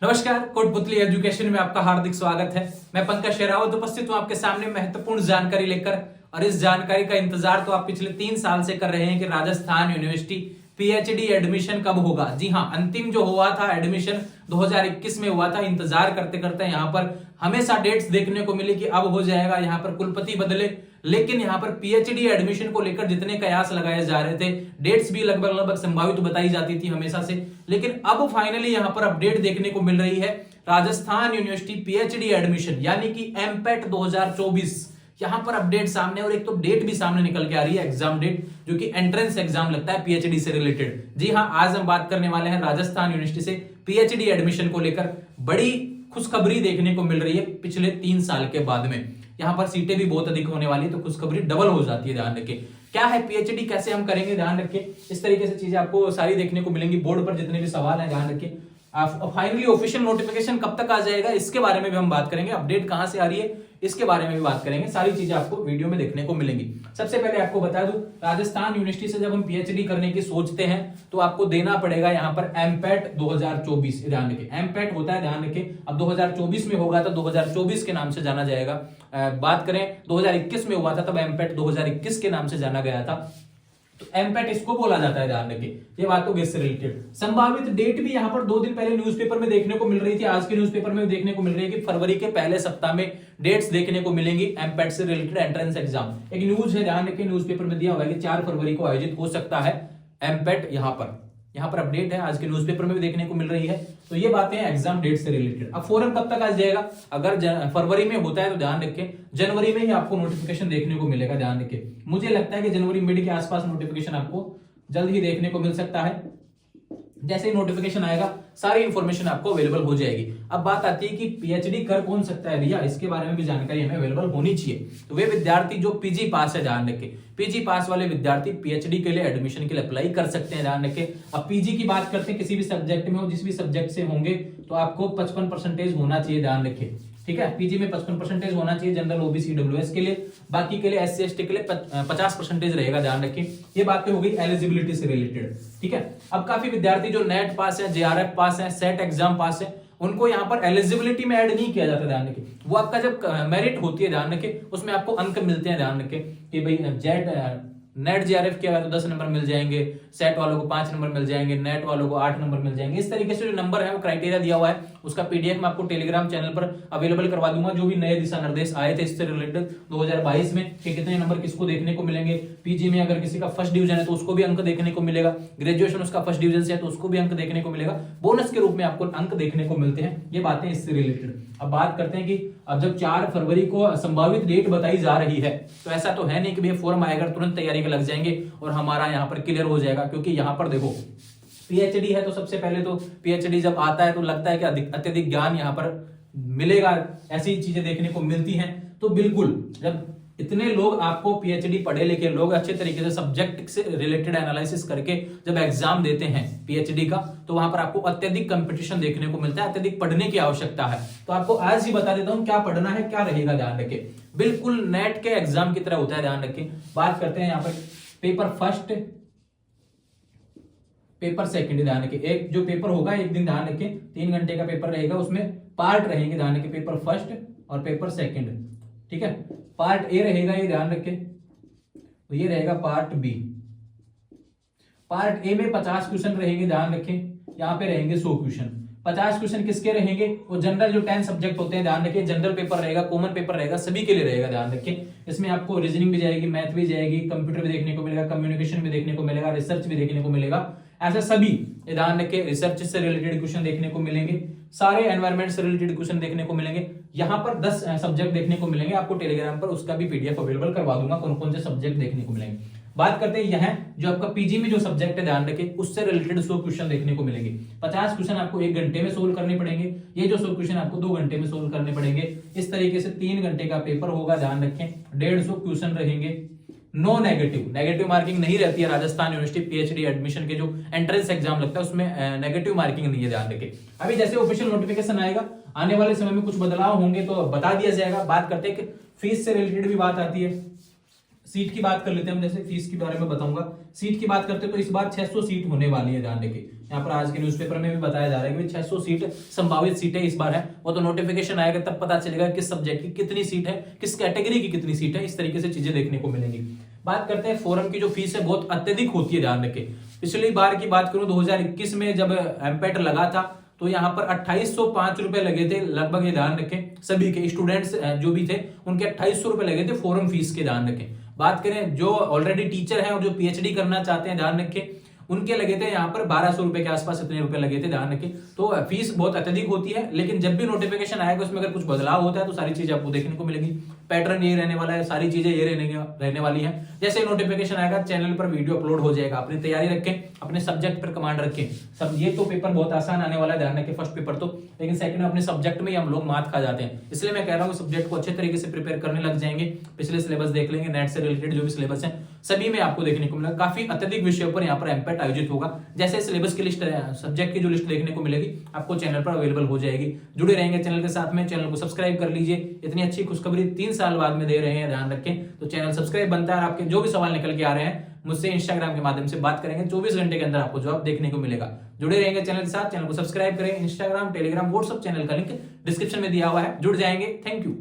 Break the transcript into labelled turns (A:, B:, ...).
A: नमस्कार, कोटपुतली एजुकेशन में आपका हार्दिक स्वागत है। मैं पंकज शेरावत उपस्थित हूं आपके सामने महत्वपूर्ण जानकारी लेकर। और इस जानकारी का इंतजार तो आप पिछले 3 साल से कर रहे हैं कि राजस्थान यूनिवर्सिटी पीएचडी एडमिशन कब होगा। जी हां, अंतिम जो हुआ था एडमिशन 2021 में हुआ था। इंतजार करते करते यहाँ पर हमेशा डेट्स देखने को मिली कि अब हो जाएगा, यहाँ पर कुलपति बदले, लेकिन यहाँ पर पीएचडी एडमिशन को लेकर जितने कयास लगाए जा रहे थे, डेट्स भी लगभग लगभग संभावित बताई जाती थी हमेशा से, लेकिन अब फाइनली यहाँ पर अपडेट देखने को मिल रही है। राजस्थान यूनिवर्सिटी पीएचडी एडमिशन यानी कि एमपेट 2024 यहां पर अपडेट सामने, और एक तो डेट भी सामने निकल के आ रही है, एग्जाम डेट, जो कि एंट्रेंस एग्जाम लगता है पीएचडी से रिलेटेड। जी हां, आज हम बात करने वाले हैं राजस्थान यूनिवर्सिटी से पीएचडी एडमिशन को लेकर। बड़ी खुशखबरी देखने को मिल रही है पिछले 3 साल के बाद में। यहां पर सीटें भी बहुत अधिक होने वाली है, तो खुशखबरी डबल हो जाती है। ध्यान रखें क्या है पीएचडी, कैसे हम करेंगे, ध्यान रखें। इस तरीके से चीजें आपको सारी देखने को मिलेंगी। बोर्ड पर जितने भी सवाल हैं, ध्यान रखें। फाइनली ऑफिशियल नोटिफिकेशन कब तक आ जाएगा, इसके बारे में भी हम बात करेंगे। अपडेट कहां से आ रही है, इसके बारे में भी बात करेंगे। सारी चीजें आपको वीडियो में देखने को मिलेंगी। सबसे पहले आपको बता दूं, राजस्थान यूनिवर्सिटी से जब हम पीएचडी करने की सोचते हैं तो आपको देना पड़ेगा यहां पर एमपेट 2024। ध्यान रखें, एमपेट होता है, ध्यान रखें। अब 2024 में होगा तो 2024 के नाम से जाना जाएगा। बात करें 2021 में हुआ था, तब एमपेट 2021 के नाम से जाना गया था। तो एमपेट इसको बोला जाता है, ध्यान रखिए। ये बात तो गेस से रिलेटेड। संभावित डेट भी यहां पर 2 दिन पहले न्यूज़पेपर में देखने को मिल रही थी। आज के न्यूज़पेपर में देखने को मिल रही है कि फरवरी के पहले सप्ताह में डेट्स देखने को मिलेंगी एमपेट से रिलेटेड एंट्रेंस एग्जाम। एक न्यूज है, ध्यान रखिए, न्यूज़पेपर में दिया हुआ है कि 4 फरवरी को आयोजित हो सकता है एमपेट। यहां पर अपडेट है, आज के न्यूज़पेपर में भी देखने को मिल रही है। तो ये बातें एग्जाम डेट से रिलेटेड। अब फॉरन कब तक आ जाएगा, अगर फरवरी में होता है तो ध्यान रखें जनवरी में ही आपको नोटिफिकेशन देखने को मिलेगा। ध्यान रखें, मुझे लगता है कि जनवरी मिड के आसपास नोटिफिकेशन आपको जल्द ही देखने को मिल सकता है। जैसे ही नोटिफिकेशन आएगा सारी इंफॉर्मेशन आपको अवेलेबल हो जाएगी। अब बात आती है कि पीएचडी कर कौन सकता है भैया, इसके बारे में भी जानकारी हमें अवेलेबल होनी चाहिए। तो वे विद्यार्थी जो पीजी पास है, ध्यान रखें, पीजी पास वाले विद्यार्थी पीएचडी के लिए एडमिशन के लिए अप्लाई कर सकते हैं। ध्यान रखें, अब पीजी की बात करते हैं, किसी भी सब्जेक्ट में हो, जिस भी सब्जेक्ट से होंगे, तो आपको 55% होना चाहिए। ध्यान रखें, ठीक है। पीजी में 55% होना चाहिए जनरल ओबीसी डब्ल्यूएस के लिए। बाकी के लिए एससी एसटी के लिए 50% रहेगा। ध्यान रखें, ये बातें हो गई एलिजिबिलिटी से रिलेटेड, ठीक है। अब काफी विद्यार्थी जो नेट पास है, जेआरएफ पास है, सेट एग्जाम पास है, उनको यहाँ पर एलिजिबिलिटी में ऐड नहीं किया जाता। ध्यान रखें, वो आपका जब मेरिट होती है, ध्यान रखें, उसमें आपको अंक मिलते हैं। ध्यान रखें कि भाई नेट जेआरएफ किया तो 10 नंबर मिल जाएंगे, सेट वालों को 5 नंबर मिल जाएंगे, नेट वालों को 8 नंबर मिल जाएंगे। इस तरीके से जो नंबर है वो क्राइटेरिया दिया हुआ है, उसका पीडीएफ मैं आपको टेलीग्राम चैनल पर अवेलेबल करवा दूंगा। जो भी नए दिशा निर्देश आए थे इससे रिलेटेड 2022 में कि कितने नंबर किसको देखने को मिलेंगे। पीजी में अगर किसी का फर्स्ट डिवीजन है तो उसको भी अंक देखने को मिलेगा, ग्रेजुएशन उसका फर्स्ट डिवीजन से है तो उसको भी अंक देखने को मिलेगा, बोनस के रूप में आपको अंक देखने को मिलते हैं। ये बातें इससे रिलेटेड। अब बात करते हैं कि अब जब 4 फरवरी को संभावित डेट बताई जा रही है, तो ऐसा तो है नहीं कि भैया फॉर्म आएगा तुरंत तैयारी के लग जाएंगे और हमारा यहाँ पर क्लियर हो जाएगा। क्योंकि यहाँ पर देखो पीएचडी है, तो सबसे पहले तो पीएचडी जब आता है तो लगता है कि अत्यधिक ज्ञान यहाँ पर मिलेगा, ऐसी चीजें देखने को मिलती हैं। तो बिल्कुल, जब इतने लोग आपको पीएचडी पढ़े लिखे लोग अच्छे तरीके से सब्जेक्ट से रिलेटेड एनालिसिस करके जब एग्जाम देते हैं पीएचडी का, तो वहां पर आपको अत्यधिक कंपटीशन देखने को मिलता है, अत्यधिक पढ़ने की आवश्यकता है। तो आपको आज ही बता देता हूं क्या पढ़ना है, क्या रहेगा। ध्यान रखें, बिल्कुल नेट के एग्जाम की तरह होता है। ध्यान रखें, बात करते हैं यहाँ पर पेपर फर्स्ट, पेपर सेकंड। ध्यान रखें, एक जो पेपर होगा एक दिन, ध्यान रखें 3 घंटे का पेपर रहेगा, उसमें पार्ट रहेंगे। ध्यान रखें, पेपर फर्स्ट और पेपर सेकंड, ठीक है। पार्ट ए रहेगा, ये ध्यान रखें, तो ये रहेगा पार्ट बी। पार्ट ए में 50 क्वेश्चन रहेंगे। ध्यान रखें, यहां पे रहेंगे 100 क्वेश्चन। 50 क्वेश्चन किसके रहेंगे, वो जनरल जो 10 सब्जेक्ट होते हैं। ध्यान रखें, जनरल पेपर रहेगा, कॉमन पेपर रहेगा, सभी के लिए रहेगा। ध्यान रखें, इसमें आपको रीजनिंग भी जाएगी, मैथ भी जाएगी, कंप्यूटर भी देखने को मिलेगा, कम्युनिकेशन भी देखने को मिलेगा, रिसर्च भी देखने को मिलेगा। ऐसा सभी ध्यान रखें, रिसर्च से रिलेटेड क्वेश्चन देखने को मिलेंगे, सारे एनवायरमेंट से रिलेटेड क्वेश्चन देखने को मिलेंगे। यहाँ पर 10 सब्जेक्ट देखने को मिलेंगे, आपको टेलीग्राम पर उसका भी पीडीएफ अवेलेबल करवा दूंगा, कौन कौन से सब्जेक्ट देखने को मिलेंगे। बात करते हैं यह जो आपका पीजी में जो सब्जेक्ट है, ध्यान रखें, उससे रिलेटेड 100 क्वेश्चन देखने को मिलेंगे। 50 क्वेश्चन आपको 1 घंटे में सोल्व करने पड़ेंगे, ये जो 100 क्वेश्चन आपको 2 घंटे में सोल्व करने पड़ेंगे। इस तरीके से 3 घंटे का पेपर होगा। ध्यान रखें, 150 क्वेश्चन रहेंगे। नो नेगेटिव मार्किंग नहीं रहती है। राजस्थान यूनिवर्सिटी पीएचडी एडमिशन के जो एंट्रेंस एग्जाम लगता है उसमें नेगेटिव मार्किंग नहीं है। ध्यान रखें, अभी जैसे ऑफिशियल नोटिफिकेशन आएगा, आने वाले समय में कुछ बदलाव होंगे तो बता दिया जाएगा। बात करते हैं कि फीस से रिलेटेड भी बात आती है। सीट की बात कर लेते हैं हम, जैसे फीस के बारे में बताऊंगा। सीट की बात करते हैं तो इस बार 600 सीट होने वाली है, ध्यान रखिए। यहाँ पर आज के न्यूज़पेपर में भी बताया जा रहा है कि 600 सीट संभावित सीटें इस बार है। वो तो नोटिफिकेशन आएगा तब पता चलेगा किस सब्जेक्ट की कितनी सीट है, किस कैटेगरी की कितनी सीट है, इस तरीके से चीजें देखने को मिलेंगी। बात करते हैं फोरम की जो फीस है बहुत अत्यधिक होती है, ध्यान रखें। पिछली बार की बात करूं 2021 में जब एमपेट लगा था तो यहाँ पर 2805 रुपए लगे थे लगभग, ये ध्यान रखें। सभी के स्टूडेंट्स जो भी थे उनके 2800 रुपए लगे थे फोरम फीस के, ध्यान रखें। बात करें जो ऑलरेडी टीचर हैं और जो पीएचडी करना चाहते हैं, ध्यान रखें, उनके लगे थे यहाँ पर 1200 रुपए के आसपास, इतने रुपए लगे थे, ध्यान रखें। तो फीस बहुत अत्यधिक होती है, लेकिन जब भी नोटिफिकेशन आएगा उसमें अगर कुछ बदलाव होता है तो सारी चीजें आपको देखने को मिलेगी। पैटर्न ये रहने वाला है, सारी चीजें ये रहने वाली है। जैसे नोटिफिकेशन आएगा चैनल पर वीडियो अपलोड हो जाएगा। अपनी तैयारी रखें, अपने सब्जेक्ट पर कमांड रखें। सब ये तो पेपर बहुत आसान आने वाला है, ध्यान रखें, फर्स्ट पेपर तो, लेकिन सेकंड में अपने सब्जेक्ट में ही हम लोग मात खा जाते हैं। इसलिए मैं कह रहा हूँ सब्जेक्ट को अच्छे तरीके से प्रिपेयर करने लग जाएंगे, पिछले सिलेबस देख लेंगे, नेट से रिलेटेड जो भी सिलेबस है सभी में आपको देखने को मिलेगा। काफी अत्यधिक विषयों पर यहाँ पर एमपेट आयोजित होगा। जैसे सिलेबस की लिस्ट, सब्जेक्ट की जो लिस्ट देखने को मिलेगी आपको चैनल पर अवेलेबल हो जाएगी। जुड़े रहेंगे चैनल के साथ में, चैनल को सब्सक्राइब कर लीजिए। इतनी अच्छी खुशखबरी 3 साल बाद में दे रहे हैं, ध्यान रखें। तो चैनल सब्सक्राइब बनता है और आपके जो भी सवाल निकल के आ रहे हैं मुझसे इंस्टाग्राम के माध्यम से बात करेंगे, 24 घंटे के अंदर आपको जवाब देखने को मिलेगा। जुड़े रहेंगे चैनल के साथ, चैनल को सब्सक्राइब करें। इंस्टाग्राम, टेलीग्राम, व्हाट्सएप चैनल का लिंक डिस्क्रिप्शन में दिया हुआ है, जुड़ जाएंगे। Thank you.